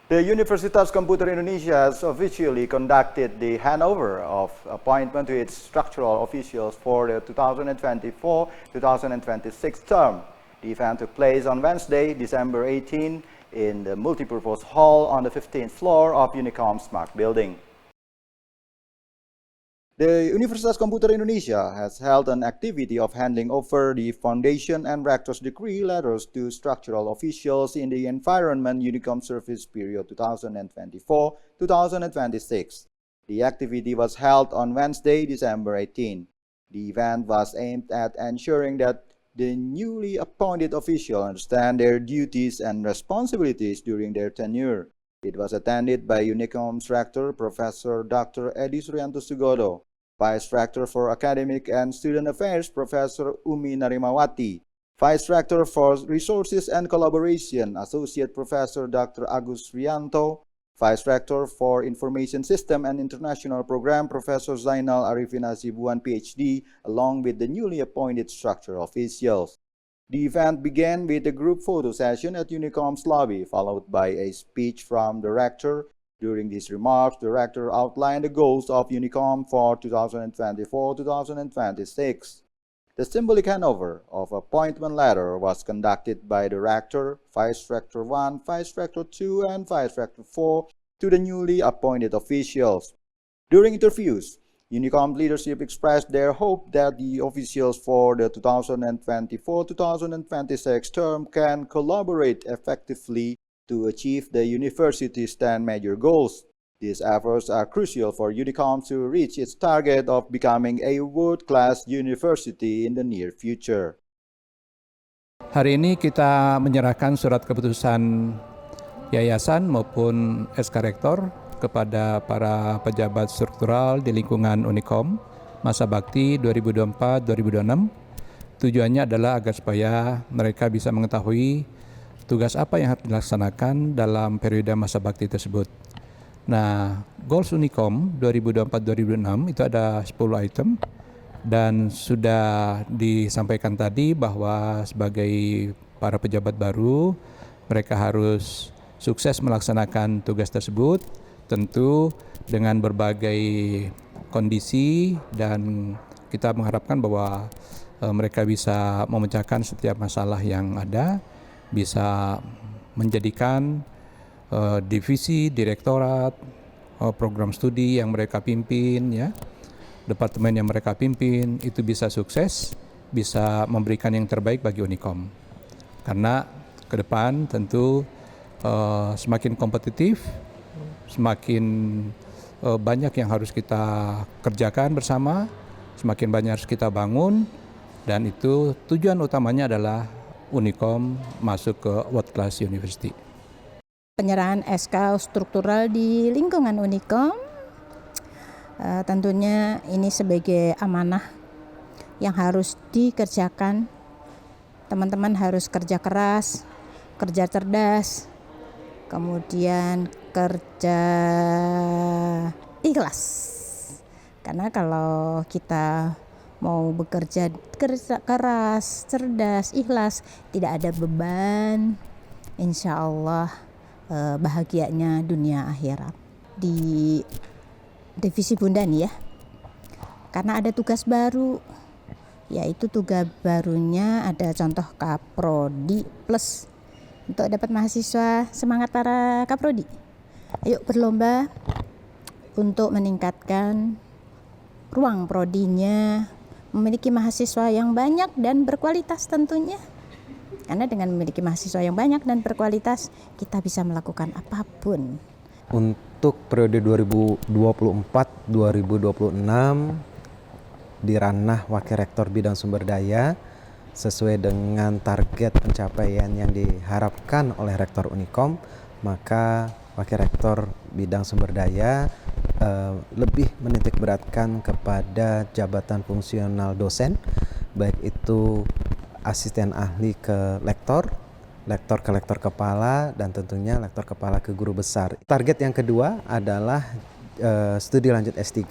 The Universitas Komputer Indonesia has officially conducted the handover of appointment to its structural officials for the 2024-2026 term. The event took place on Wednesday, December 18, in the multipurpose hall on the 15th floor of Unicom Smart Building. The Universitas Komputer Indonesia has held an activity of handing over the foundation and rector's degree letters to structural officials in the environment Unicom service period 2024-2026. The activity was held on Wednesday, December 18. The event was aimed at ensuring that the newly appointed officials understand their duties and responsibilities during their tenure. It was attended by Unicom's Rector, Professor Dr. Edi Suryanto Sugodo, Vice Rector for Academic and Student Affairs, Professor Umi Narimawati, Vice Rector for Resources and Collaboration, Associate Professor Dr. Agus Rianto, Vice Rector for Information System and International Program, Professor Zainal Arifin Hasibuan, PhD, along with the newly appointed structural officials. The event began with a group photo session at Unicom's lobby, followed by a speech from the Rector. During these remarks, the Rector outlined the goals of Unicom for 2024-2026. The symbolic handover of appointment letter was conducted by the Rector, Vice Rector 1, Vice Rector 2, and Vice Rector 4 to the newly appointed officials. During interviews, Unicom leadership expressed their hope that the officials for the 2024-2026 term can collaborate effectively to achieve the university's 10 major goals. These efforts are crucial for Unicom to reach its target of becoming a world-class university in the near future. Hari ini kita menyerahkan surat keputusan yayasan maupun SK Rektor kepada para pejabat struktural di lingkungan Unicom masa bakti 2024-2026. Tujuannya adalah agar supaya mereka bisa mengetahui tugas apa yang harus dilaksanakan dalam periode masa bakti tersebut. Nah, goals Unicom 2024-2026 itu ada 10 item dan sudah disampaikan tadi bahwa sebagai para pejabat baru mereka harus sukses melaksanakan tugas tersebut, tentu dengan berbagai kondisi, dan kita mengharapkan bahwa mereka bisa memecahkan setiap masalah yang ada, bisa menjadikan divisi, direktorat, program studi yang mereka pimpin, ya, departemen yang mereka pimpin itu bisa sukses, bisa memberikan yang terbaik bagi Unicom. Karena ke depan tentu semakin kompetitif, semakin banyak yang harus kita kerjakan bersama, semakin banyak harus kita bangun, dan itu tujuan utamanya adalah Unicom masuk ke World Class University. Penyerahan SK struktural di lingkungan Unicom, tentunya ini sebagai amanah yang harus dikerjakan. Teman-teman harus kerja keras, kerja cerdas, kemudian kerja ikhlas. Karena kalau kita mau bekerja keras, cerdas, ikhlas, tidak ada beban, insya Allah bahagianya dunia akhirat. Di divisi Bunda nih ya, karena ada tugas baru, yaitu tugas barunya ada contoh Kaprodi Plus. Untuk dapat mahasiswa, semangat para Kaprodi. Ayo berlomba untuk meningkatkan ruang prodinya, memiliki mahasiswa yang banyak dan berkualitas tentunya. Karena dengan memiliki mahasiswa yang banyak dan berkualitas, kita bisa melakukan apapun. Untuk periode 2024-2026 di ranah Wakil Rektor Bidang Sumber Daya, sesuai dengan target pencapaian yang diharapkan oleh Rektor Unicom, maka Wakil Rektor Bidang Sumber Daya lebih menitik beratkan kepada jabatan fungsional dosen, baik itu asisten ahli ke lektor, lektor ke lektor kepala, dan tentunya lektor kepala ke guru besar. Target yang kedua adalah studi lanjut S3,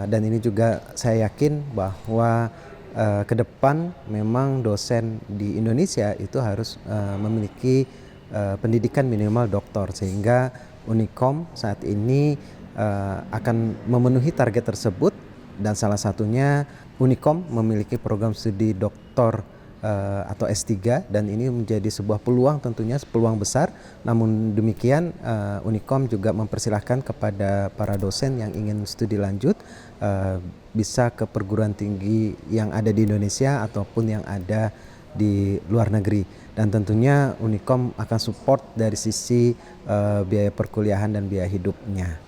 dan ini juga saya yakin bahwa ke depan memang dosen di Indonesia itu harus memiliki pendidikan minimal doktor, sehingga Unicom saat ini akan memenuhi target tersebut, dan salah satunya Unicom memiliki program studi doktor atau S3, dan ini menjadi sebuah peluang, tentunya peluang besar. Namun demikian Unicom juga mempersilahkan kepada para dosen yang ingin studi lanjut bisa ke perguruan tinggi yang ada di Indonesia ataupun yang ada di luar negeri, dan tentunya Unicom akan support dari sisi biaya perkuliahan dan biaya hidupnya.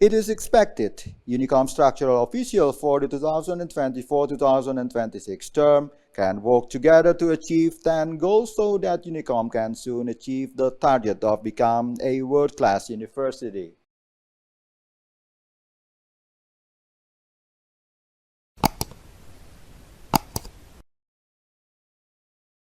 It is expected Unicom structural officials for the 2024-2026 term can work together to achieve 10 goals so that Unicom can soon achieve the target of become a world-class university.